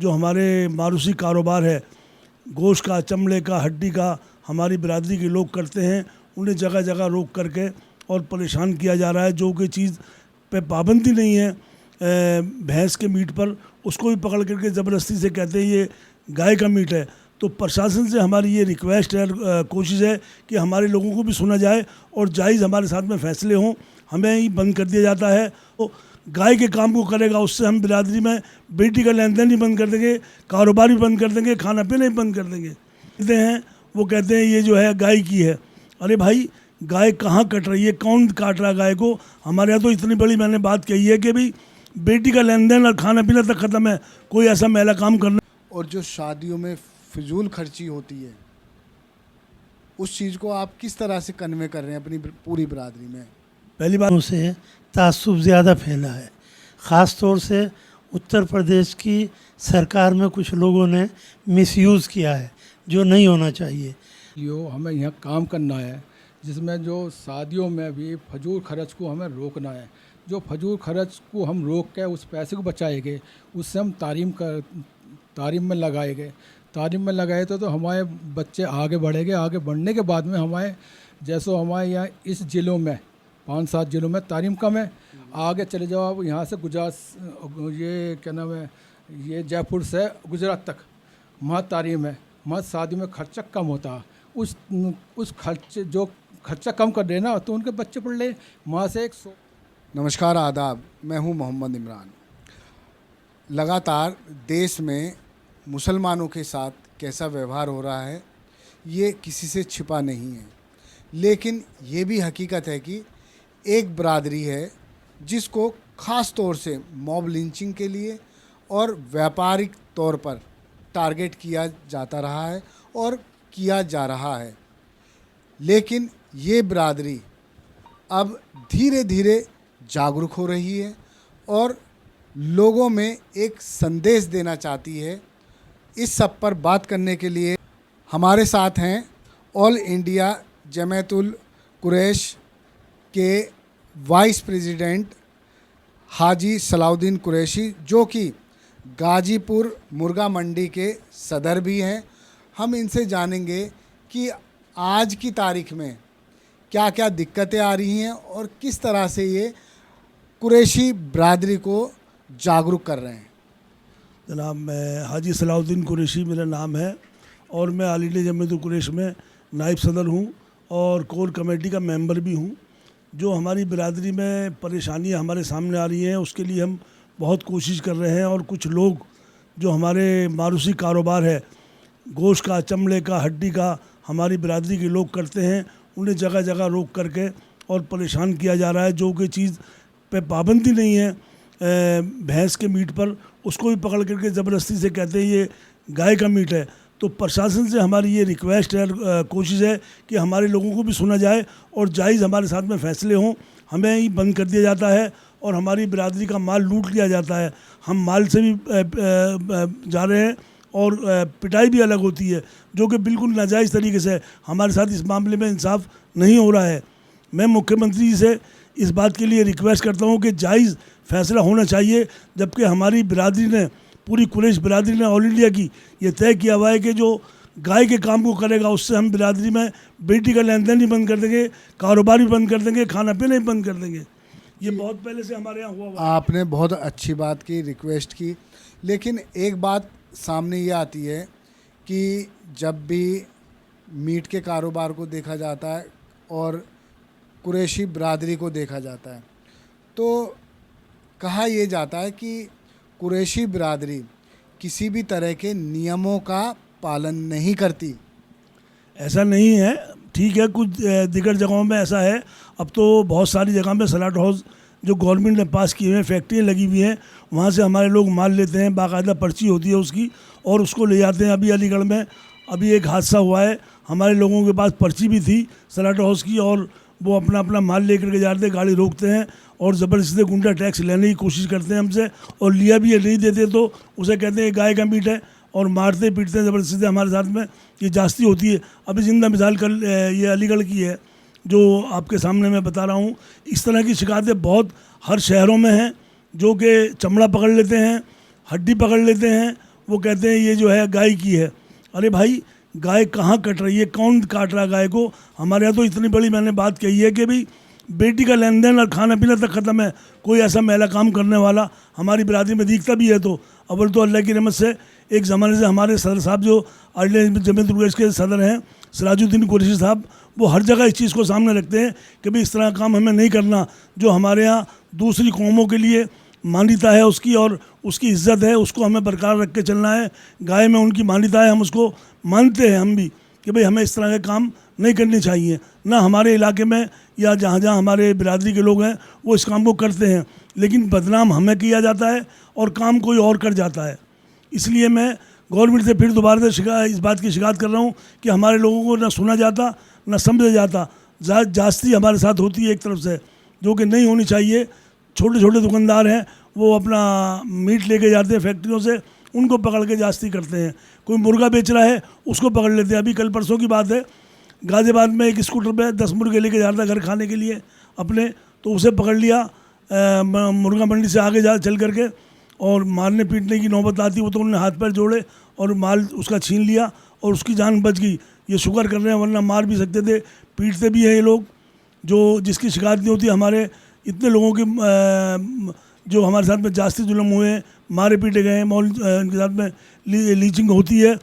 जो हमारे मारूसी कारोबार है, गोश्त का, चमड़े का, हड्डी का, हमारी बिरादरी के लोग करते हैं, उन्हें जगह जगह रोक करके और परेशान किया जा रहा है। जो कि चीज़ पे पाबंदी नहीं है भैंस के मीट पर, उसको भी पकड़ करके ज़बरदस्ती से कहते हैं ये गाय का मीट है। तो प्रशासन से हमारी ये रिक्वेस्ट है, कोशिश है कि हमारे लोगों को भी सुना जाए और जायज़ हमारे साथ में फैसले हों। हमें ही बंद कर दिया जाता है, तो गाय के काम को करेगा, उससे हम बिरादरी में बेटी का लेन देन भी बंद कर देंगे, कारोबार भी बंद कर देंगे, खाना पीना भी बंद कर देंगे। कहते हैं वो कहते हैं ये जो है गाय की है। अरे भाई, गाय कहाँ कट रही है? कौन काट रहा है गाय को? हमारे यहाँ तो इतनी बड़ी मैंने बात कही है कि भाई बेटी का लेन देन और खाना पीना तक ख़त्म है, कोई ऐसा मैला काम करना। और जो शादियों में फिजूल खर्ची होती है, उस चीज़ को आप किस तरह से कन्वे कर रहे हैं अपनी पूरी बिरादरी में? पहली बात से तासुब ज़्यादा फैला है। ख़ास तौर से उत्तर प्रदेश की सरकार में कुछ लोगों ने मिसयूज़ किया है, जो नहीं होना चाहिए। यो हमें यहाँ काम करना है, जिसमें जो शादियों में भी फजूल खर्च को हमें रोकना है। जो फजूल खर्च को हम रोक के उस पैसे को बचाएंगे, उससे हम तालीम में लगाएंगे। तालीम में लगाए तो हमारे बच्चे आगे बढ़ेंगे। आगे बढ़ने के बाद में हमारे जैसो हमारे यहाँ इस ज़िलों में 5-7 ज़िलों में तालीम कम है। आगे चले जाओ आप यहाँ से ये क्या नाम है, ये जयपुर से गुजरात तक वहाँ तालीम है, वहाँ शादी में खर्चा कम होता है। उस खर्चा कम कर देना तो उनके बच्चे पढ़ ले वहाँ से नमस्कार, आदाब, मैं हूँ मोहम्मद इमरान। लगातार देश में मुसलमानों के साथ कैसा व्यवहार हो रहा है ये किसी से छिपा नहीं है, लेकिन ये भी हकीकत है कि एक बिरादरी है जिसको ख़ास तौर से मॉब लिंचिंग के लिए और व्यापारिक तौर पर टारगेट किया जाता रहा है और किया जा रहा है। लेकिन ये बिरादरी अब धीरे धीरे जागरूक हो रही है और लोगों में एक संदेश देना चाहती है। इस सब पर बात करने के लिए हमारे साथ हैं ऑल इंडिया जमातुल कुरैश के वाइस प्रेसिडेंट हाजी सलाउद्दीन कुरैशी, जो कि गाजीपुर मुर्गा मंडी के सदर भी हैं। हम इनसे जानेंगे कि आज की तारीख में क्या क्या दिक्कतें आ रही हैं और किस तरह से ये कुरैशी बिरादरी को जागरूक कर रहे हैं। जनाब, मैं हाजी सलाउद्दीन कुरैशी मेरा नाम है और मैं ऑल इंडिया जमातुल कुरैश में नायब सदर हूँ और कोर कमेटी का मेंबर भी हूँ। जो हमारी बिरादरी में परेशानियाँ हमारे सामने आ रही हैं उसके लिए हम बहुत कोशिश कर रहे हैं और कुछ लोग जो हमारे मारूसी कारोबार है, गोश्त का, चमड़े का, हड्डी का, हमारी बिरादरी के लोग करते हैं, उन्हें जगह जगह रोक करके और परेशान किया जा रहा है। जो कि चीज़ पे पाबंदी नहीं है भैंस के मीट पर, उसको भी पकड़ करके ज़बरदस्ती से कहते हैं ये गाय का मीट है। तो प्रशासन से हमारी ये रिक्वेस्ट है, कोशिश है कि हमारे लोगों को भी सुना जाए और जायज़ हमारे साथ में फैसले हों। हमें ही बंद कर दिया जाता है और हमारी बिरादरी का माल लूट लिया जाता है। हम माल से भी जा रहे हैं और पिटाई भी अलग होती है, जो कि बिल्कुल नाजायज़ तरीके से हमारे साथ इस मामले में इंसाफ नहीं हो रहा है। मैं मुख्यमंत्री जी से इस बात के लिए रिक्वेस्ट करता हूँ कि जायज़ फैसला होना चाहिए, जबकि हमारी बिरादरी ने, पूरी कुरैश बिरादरी ने ऑल इंडिया की ये तय किया हुआ है कि जो गाय के काम को करेगा उससे हम बिरादरी में बेटी का लेन देन भी बंद कर देंगे, कारोबार भी बंद कर देंगे, खाना पीना भी बंद कर देंगे। ये बहुत पहले से हमारे यहाँ हुआ। आपने बहुत अच्छी बात की, रिक्वेस्ट की, लेकिन एक बात सामने ये आती है कि जब भी मीट के कारोबार को देखा जाता है और कुरैशी बिरादरी को देखा जाता है तो कहा यह जाता है कि कुरैशी बिरादरी किसी भी तरह के नियमों का पालन नहीं करती। ऐसा नहीं है, ठीक है, कुछ दिगर जगहों में ऐसा है। अब तो बहुत सारी जगह में स्लॉट हाउस जो गवर्नमेंट ने पास किए हुए हैं, फैक्ट्रियाँ लगी हुई हैं, वहाँ से हमारे लोग माल लेते हैं, बाकायदा पर्ची होती है उसकी और उसको ले जाते हैं। अभी अलीगढ़ में अभी एक हादसा हुआ है, हमारे लोगों के पास पर्ची भी थी स्लॉट हाउस की और वो अपना अपना माल लेकर के जाते हैं, गाड़ी रोकते हैं और ज़बरदस्ती गुंडा टैक्स लेने की कोशिश करते हैं हमसे, और लिया भी है, नहीं देते तो उसे कहते हैं गाय का मीट है और मारते पीटते हैं ज़बरदस्ती। हमारे साथ में ये जास्ती होती है। अभी जिंदा मिसाल कल ये अलीगढ़ की है जो आपके सामने मैं बता रहा हूँ। इस तरह की शिकायतें बहुत हर शहरों में हैं, जो कि चमड़ा पकड़ लेते हैं, हड्डी पकड़ लेते हैं, वो कहते हैं ये जो है गाय की है। अरे भाई, गाय कहाँ कट रही है, कौन काट रहा है गाय को? हमारे यहाँ तो इतनी बड़ी मैंने बात कही है कि भाई बेटी का लेन देन और खाना पीना तक ख़त्म है। कोई ऐसा मैला काम करने वाला हमारी बिरादरी में दिखता भी है तो अव्वल तो अल्लाह की रहमत से एक ज़माने से हमारे सदर साहब जो आइडियल जमीयत उर्वैस के सदर हैं सिराजुद्दीन कुरैशी साहब, वो हर जगह इस चीज़ को सामने रखते हैं कि भाई इस तरह का काम हमें नहीं करना। जो हमारे यहाँ दूसरी कौमों के लिए मान्यता है उसकी और उसकी इज्जत है, उसको हमें बरकरार रख के चलना है। गाय में उनकी मान्यता है, हम उसको मानते हैं हम भी कि भाई हमें इस तरह के काम नहीं करने चाहिए। ना हमारे इलाके में या जहाँ जहाँ हमारे बिरादरी के लोग हैं वो इस काम को करते हैं, लेकिन बदनाम हमें किया जाता है और काम कोई और कर जाता है। इसलिए मैं गवर्नमेंट से फिर दोबारा से इस बात की शिकायत कर रहा हूँ कि हमारे लोगों को ना सुना जाता ना समझा जाता। जास्ती हमारे साथ होती है एक तरफ से, जो कि नहीं होनी चाहिए। छोटे छोटे दुकानदार हैं, वो अपना मीट लेके जाते हैं फैक्ट्रियों से, उनको पकड़ के जास्ती करते हैं। कोई मुर्गा बेच रहा है उसको पकड़ लेते हैं। अभी कल परसों की बात है, गाज़ियाबाद में एक स्कूटर पे 10 मुर्गे लेके जा रहा था घर खाने के लिए अपने, तो उसे पकड़ लिया मुर्गा मंडी से आगे जा चल करके, और मारने पीटने की नौबत आती वो तो उन्होंने हाथ पैर जोड़े और माल उसका छीन लिया और उसकी जान बच गई। ये शुक्र कर रहे हैं, वरना मार भी सकते थे, पीटते भी हैं ये लोग। जो जिसकी शिकायत नहीं होती, हमारे इतने लोगों की जो हमारे साथ में जास्ती जुल्म हुए, मारे पीटे गए, इनके साथ में लीचिंग होती है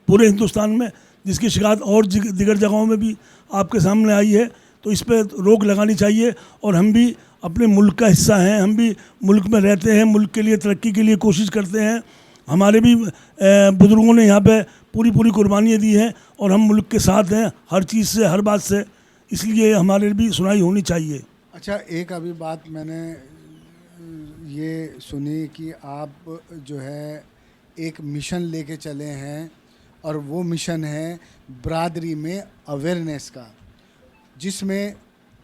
पूरे हिंदुस्तान में, जिसकी शिकायत और दिगर जगहों में भी आपके सामने आई है। तो इस पर रोक लगानी चाहिए। और हम भी अपने मुल्क का हिस्सा हैं, हम भी मुल्क में रहते हैं, मुल्क के लिए तरक्की के लिए कोशिश करते हैं। हमारे भी बुज़ुर्गों ने यहाँ पे पूरी कुर्बानियाँ दी हैं और हम मुल्क के साथ हैं हर चीज़ से, हर बात से, इसलिए हमारे भी सुनाई होनी चाहिए। अच्छा, एक अभी बात मैंने ये सुनी कि आप जो है एक मिशन लेके चले हैं, और वो मिशन है बिरादरी में अवेयरनेस का, जिसमें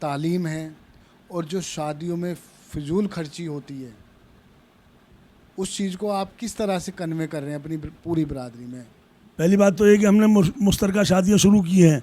तालीम है और जो शादियों में फिजूल खर्ची होती है उस चीज़ को आप किस तरह से कन्वे कर रहे हैं अपनी पूरी बिरादरी में? पहली बात तो ये कि हमने मुश्तरका शादियाँ शुरू की हैं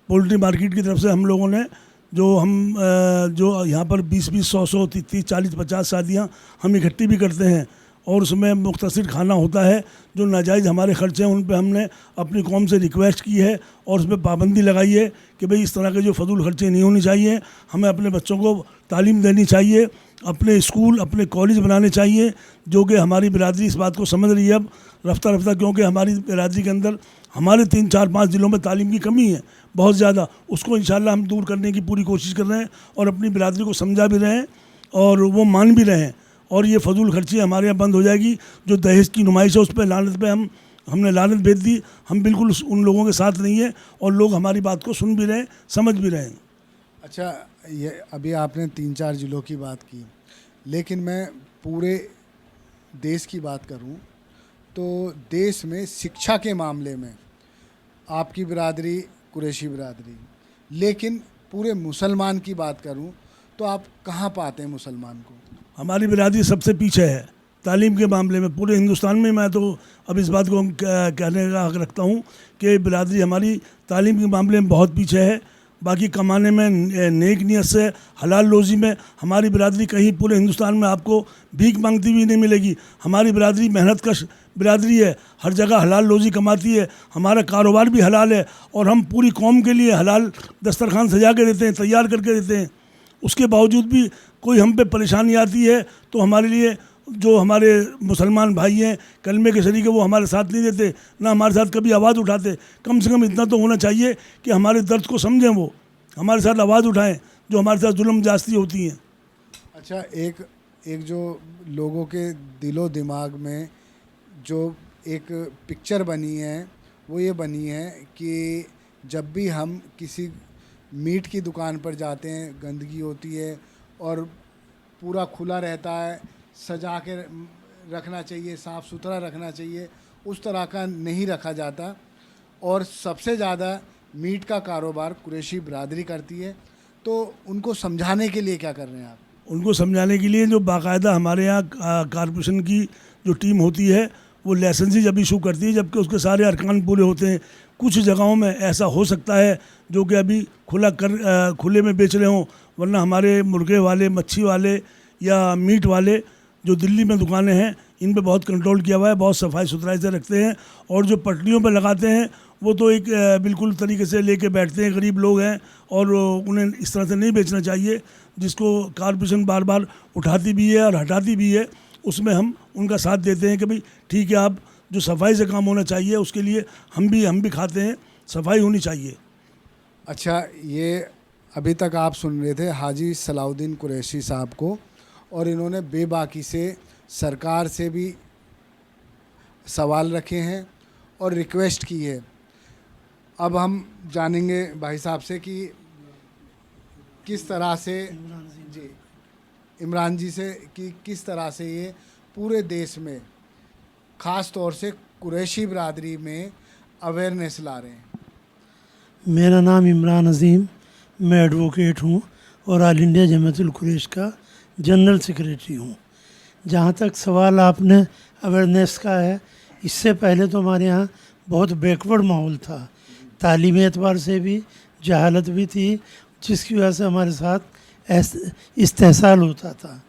पोल्ट्री मार्केट की तरफ से। हम लोगों ने जो यहाँ पर 20-20, 100-100, 30-30, 40-50 शादियाँ हम इकट्ठी भी करते हैं, और उसमें मुख्तसर खाना होता है। जो नाजायज़ हमारे खर्चे हैं उन पे हमने अपनी कौम से रिक्वेस्ट की है और उसमें पाबंदी लगाई है कि भाई इस तरह के जो फजूल खर्चे नहीं होने चाहिए। हमें अपने बच्चों को तालीम देनी चाहिए, अपने स्कूल अपने कॉलेज बनाने चाहिए, जो कि हमारी बिरादरी इस बात को समझ रही है अब रफ्ता रफ्ता, क्योंकि हमारी बिरादरी के अंदर हमारे 3, 4, 5 ज़िलों में तालीम की कमी है बहुत ज़्यादा। उसको इंशाल्लाह हम दूर करने की पूरी कोशिश कर रहे हैं और अपनी बिरादरी को समझा भी रहे हैं और वो मान भी रहे हैं। और ये फजूल खर्ची हमारे यहाँ बंद हो जाएगी। जो दहेज की नुमाइश है उस पर लानत पे हमने लानत भेज दी। हम बिल्कुल उन लोगों के साथ नहीं है और लोग हमारी बात को सुन भी रहे हैं, समझ भी रहे हैं। अच्छा, ये अभी आपने 3-4 ज़िलों की बात की, लेकिन मैं पूरे देश की बात करूं तो देश में शिक्षा के मामले में आपकी बिरादरी कुरैशी बिरादरी, लेकिन पूरे मुसलमान की बात करूं तो आप कहाँ पाते हैं मुसलमान को? हमारी बिरादरी सबसे पीछे है तालीम के मामले में पूरे हिंदुस्तान में। मैं तो अब इस बात को कहने का हक रखता हूँ कि बिरादरी हमारी तालीम के मामले में बहुत पीछे है। बाकी कमाने में, नेक नियत से, हलाल रोज़ी में हमारी बिरादरी कहीं पूरे हिंदुस्तान में आपको भीख मांगती हुई नहीं मिलेगी। हमारी बिरादरी मेहनत कश बिरादरी है, हर जगह हलाल रोज़ी कमाती है, हमारा कारोबार भी हलाल है और हम पूरी कौम के लिए हलाल दस्तरखान सजा के देते हैं, तैयार करके देते हैं। उसके बावजूद भी कोई हम पे परेशानी आती है तो हमारे लिए जो हमारे मुसलमान भाई हैं कलमे के शरीक है वो हमारे साथ नहीं देते, ना हमारे साथ कभी आवाज़ उठाते। कम से कम इतना तो होना चाहिए कि हमारे दर्द को समझें, वो हमारे साथ आवाज़ उठाएं जो हमारे साथ जुल्म जास्ती होती हैं। अच्छा, एक जो लोगों के दिलो दिमाग में जो एक पिक्चर बनी है वो ये बनी है कि जब भी हम किसी मीट की दुकान पर जाते हैं गंदगी होती है और पूरा खुला रहता है, सजा के रखना चाहिए, साफ़ सुथरा रखना चाहिए, उस तरह का नहीं रखा जाता। और सबसे ज़्यादा मीट का कारोबार कुरैशी बिरादरी करती है। तो उनको समझाने के लिए क्या कर रहे हैं आप? उनको समझाने के लिए जो बाकायदा हमारे यहाँ कारपोरेशन की जो टीम होती है वो लाइसेंसी जब इशू करती है, जबकि उसके सारे अरकान पूरे होते हैं। कुछ जगहों में ऐसा हो सकता है जो कि अभी खुले में बेच रहे हों, वरना हमारे मुर्गे वाले, मच्छी वाले या मीट वाले जो दिल्ली में दुकानें हैं इन पे बहुत कंट्रोल किया हुआ है, बहुत सफाई सुथराई से रखते हैं। और जो पटरियों पे लगाते हैं वो तो एक बिल्कुल तरीके से लेके बैठते हैं, गरीब लोग हैं और उन्हें इस तरह से नहीं बेचना चाहिए, जिसको कॉरपोरेशन बार बार उठाती भी है और हटाती भी है। उसमें हम उनका साथ देते हैं कि भाई ठीक है, आप जो सफाई से काम होना चाहिए उसके लिए हम भी खाते हैं, सफाई होनी चाहिए। अच्छा, ये अभी तक आप सुन रहे थे हाजी सलाउद्दीन कुरैशी साहब को, और इन्होंने बेबाकी से सरकार से भी सवाल रखे हैं और रिक्वेस्ट की है। अब हम जानेंगे भाई साहब से कि किस तरह से जी इमरान जी से कि किस तरह से ये पूरे देश में ख़ास तौर से कुरैशी बिरादरी में अवेयरनेस ला रहे हैं। मेरा नाम इमरान अजीम, मैं एडवोकेट हूँ और ऑल इंडिया जमातुल कुरैश का जनरल सेक्रेटरी हूँ। जहाँ तक सवाल आपने अवेयरनेस का है, इससे पहले तो हमारे यहाँ बहुत बैकवर्ड माहौल था, तालीमी एतबार से भी जहालत भी थी, जिसकी वजह से हमारे साथ इस्तेहसाल होता था।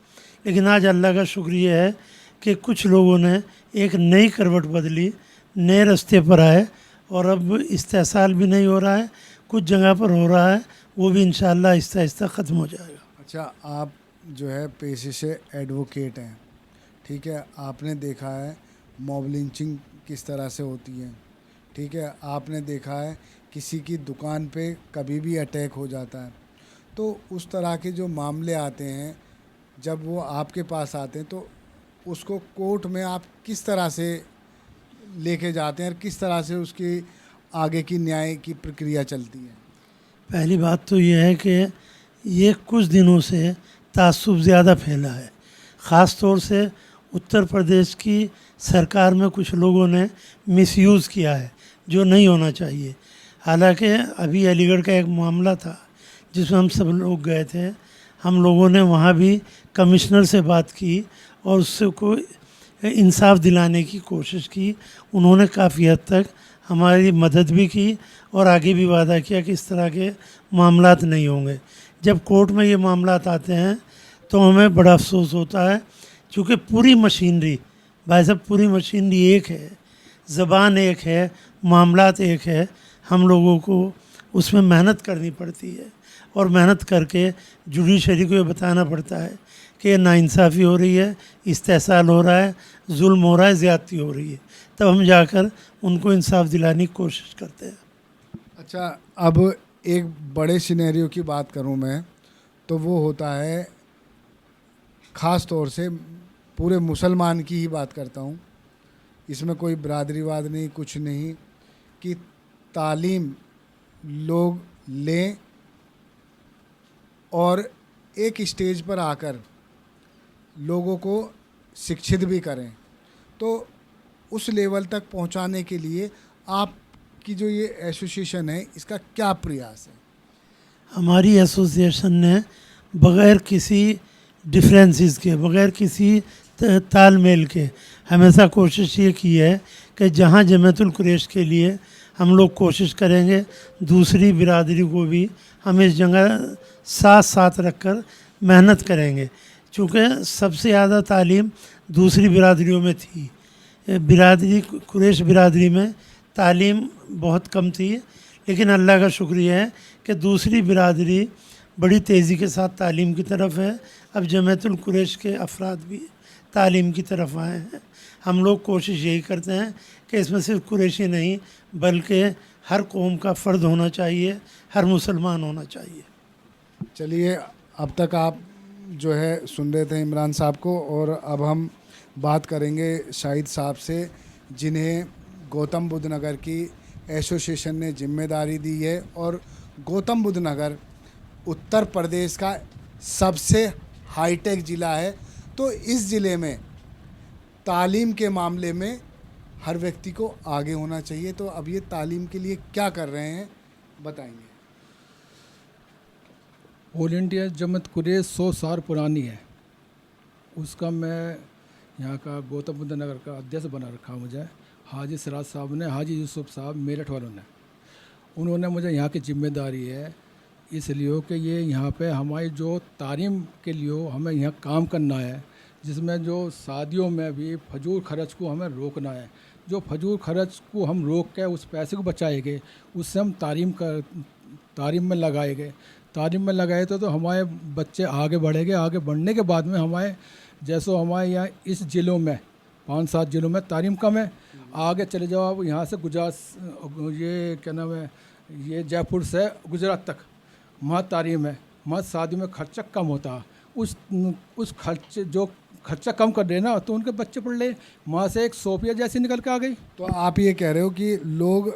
लेकिन आज अल्लाह का शुक्रिया है कि कुछ लोगों ने एक नई करवट बदली, नए रास्ते पर आए और अब इस्तेहसाल भी नहीं हो रहा है, कुछ जगह पर हो रहा है, वो भी इंशाअल्लाह आहिस्ता आहिस्ता ख़त्म हो जाएगा। अच्छा, आप जो है पेशे से एडवोकेट हैं, ठीक है, आपने देखा है मॉब लिंचिंग किस तरह से होती है, ठीक है, आपने देखा है किसी की दुकान पे कभी भी अटैक हो जाता है। तो उस तरह के जो मामले आते हैं, जब वो आपके पास आते हैं तो उसको कोर्ट में आप किस तरह से लेके जाते हैं और किस तरह से उसकी आगे की न्याय की प्रक्रिया चलती है? पहली बात तो ये है कि ये कुछ दिनों से तासुब ज़्यादा फैला है। ख़ास तौर से उत्तर प्रदेश की सरकार में कुछ लोगों ने मिसयूज़ किया है, जो नहीं होना चाहिए। हालांकि अभी अलीगढ़ का एक मामला था जिसमें हम सब लोग गए थे, हम लोगों ने वहाँ भी कमिश्नर से बात की और उससे को इंसाफ दिलाने की कोशिश की। उन्होंने काफ़ी हद तक हमारी मदद भी की और आगे भी वादा किया कि इस तरह के मामलात नहीं होंगे। जब कोर्ट में ये मामलात आते हैं तो हमें बड़ा अफसोस होता है, क्योंकि पूरी मशीनरी, भाई साहब पूरी मशीनरी एक है, ज़बान एक है, मामलात एक है, हम लोगों को उसमें मेहनत करनी पड़ती है और मेहनत करके जुडिशरी को ये बताना पड़ता है कि नाइंसाफ़ी हो रही है, इस्तेहसाल हो रहा है, जुल्म हो रहा है, ज़्यादती हो रही है, तब हम जाकर उनको इंसाफ दिलाने की कोशिश करते हैं। अच्छा, अब एक बड़े सिनेरियो की बात करूं मैं, तो वो होता है ख़ास तौर से पूरे मुसलमान की ही बात करता हूं, इसमें कोई बिरादरीवाद नहीं, कुछ नहीं, कि तालीम लोग लें और एक स्टेज पर आकर लोगों को शिक्षित भी करें। तो उस लेवल तक पहुंचाने के लिए आपकी जो ये एसोसिएशन है, इसका क्या प्रयास है? हमारी एसोसिएशन ने बग़ैर किसी डिफरेंसेस के, बग़ैर किसी तालमेल के हमेशा कोशिश ये की है कि जहाँ जमातुल कुरैश के लिए हम लोग कोशिश करेंगे, दूसरी बिरादरी को भी हम इस जगह साथ साथ रखकर मेहनत करेंगे। चूँकि सबसे ज़्यादा तालीम दूसरी बिरादरियों में थी, बिरादरी कुरैश बिरादरी में तालीम बहुत कम थी, लेकिन अल्लाह का शुक्रिया है कि दूसरी बिरादरी बड़ी तेज़ी के साथ तालीम की तरफ है। अब जमातुल कुरैश के अफराद भी तालीम की तरफ आए हैं। हम लोग कोशिश यही करते हैं कि इसमें सिर्फ कुरैशी नहीं बल्कि हर कौम का फ़र्द होना चाहिए, हर मुसलमान होना चाहिए। चलिए, अब तक आप जो है सुन रहे थे इमरान साहब को, और अब हम बात करेंगे शाहिद साहब से, जिन्हें गौतम बुद्ध नगर की एसोसिएशन ने जिम्मेदारी दी है। और गौतम बुद्ध नगर उत्तर प्रदेश का सबसे हाईटेक ज़िला है, तो इस ज़िले में तालीम के मामले में हर व्यक्ति को आगे होना चाहिए। तो अब ये तालीम के लिए क्या कर रहे हैं, बताएंगे। ऑल इंडिया जमात कुरैश 100 साल पुरानी है, उसका मैं यहाँ का गौतम बुद्ध नगर का अध्यक्ष बना रखा मुझे हाजी सिराज साहब ने, हाजी यूसुफ साहब मेरठ वालों ने, उन्होंने मुझे यहाँ की जिम्मेदारी है इसलिए कि ये यहाँ पे हमारी जो तालीम के लिए हमें यहाँ काम करना है, जिसमें जो शादियों में भी फजूल खर्च को हमें रोकना है। जो फजूल खर्च को हम रोक के उस पैसे को बचाएंगे, उससे हम तालीम में लगाएंगे। तालीम में लगाए तो हमारे बच्चे आगे बढ़ेंगे। आगे बढ़ने के बाद में हमारे जैसो हमारे यहाँ इस ज़िलों में 5-7 ज़िलों में तालीम कम है। आगे चले जाओ आप यहाँ से गुजरात, ये क्या नाम है, ये जयपुर से गुजरात तक वहाँ तालीम है। वहाँ शादी में खर्चा कम होता है। उस खर्चा कम कर देना तो उनके बच्चे पढ़ ले। वहाँ से एक सोफिया जैसी निकल के आ गई। तो आप ये कह रहे हो कि लोग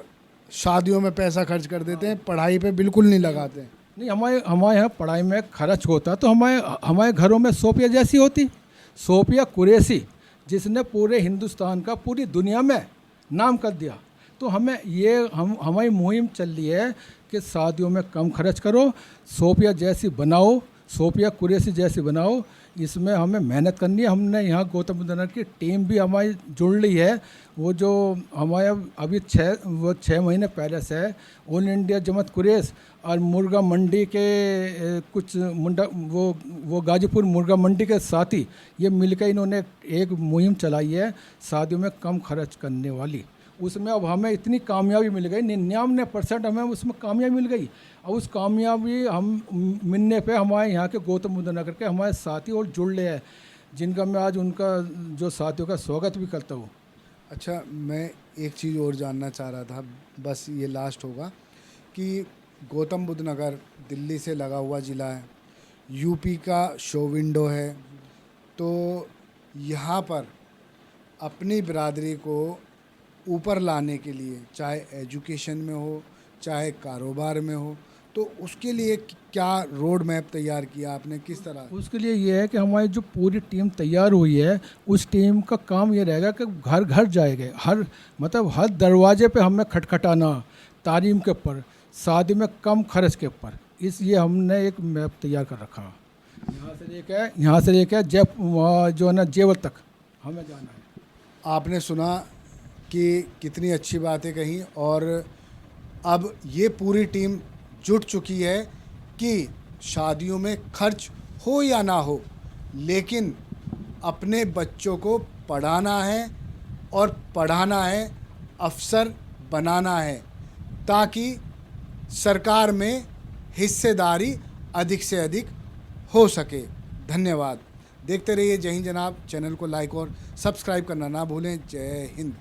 शादियों में पैसा खर्च कर देते हैं, पढ़ाई पे बिल्कुल नहीं लगाते हैं। नहीं, हमारे यहाँ पढ़ाई में खर्च होता तो हमारे घरों में सोफिया जैसी होती। सोफिया कुरैशी जिसने पूरे हिंदुस्तान का पूरी दुनिया में नाम कर दिया। तो हमारी मुहिम चल रही है कि शादियों में कम खर्च करो, सोफिया जैसी बनाओ, सोफिया कुरैशी जैसी बनाओ। इसमें हमें मेहनत करनी है। हमने यहाँ गौतम बुद्ध नगर की टीम भी हमारी जुड़ ली है। वो जो हमारे अभी 6 महीने पहले से ऑल इंडिया जमात कुरैश और मुर्गा मंडी के कुछ वो गाजीपुर मुर्गा मंडी के साथी ये मिलकर इन्होंने एक मुहिम चलाई है शादियों में कम खर्च करने वाली। उसमें अब हमें इतनी कामयाबी मिल गई, 99% हमें उसमें कामयाबी मिल गई। और उस कामयाबी हम मिलने पे हमारे यहाँ के गौतम बुद्ध नगर के हमारे साथी और जुड़ ले हैं, जिनका मैं आज उनका जो साथियों का स्वागत भी करता हूँ। अच्छा, मैं एक चीज़ और जानना चाह रहा था, बस ये लास्ट होगा कि गौतम बुद्ध नगर दिल्ली से लगा हुआ ज़िला है, यूपी का शो विंडो है। तो यहाँ पर अपनी बिरादरी को ऊपर लाने के लिए, चाहे एजुकेशन में हो चाहे कारोबार में हो, तो उसके लिए क्या रोड मैप तैयार किया आपने, किस तरह? उसके लिए ये है कि हमारी जो पूरी टीम तैयार हुई है, उस टीम का काम ये रहेगा कि घर घर जाएंगे, हर दरवाजे पे हमें खटखटाना, तालीम के ऊपर, शादी में कम खर्च के ऊपर। इसलिए हमने एक मैप तैयार कर रखा। यहाँ से लेकर जो है ना जेवर तक हमें जाना है। आपने सुना कि कितनी अच्छी बातें कही, और अब ये पूरी टीम जुट चुकी है कि शादियों में खर्च हो या ना हो, लेकिन अपने बच्चों को पढ़ाना है और पढ़ाना है, अफसर बनाना है, ताकि सरकार में हिस्सेदारी अधिक से अधिक हो सके। धन्यवाद। देखते रहिए जय हिंद जनाब। चैनल को लाइक और सब्सक्राइब करना ना भूलें। जय हिंद।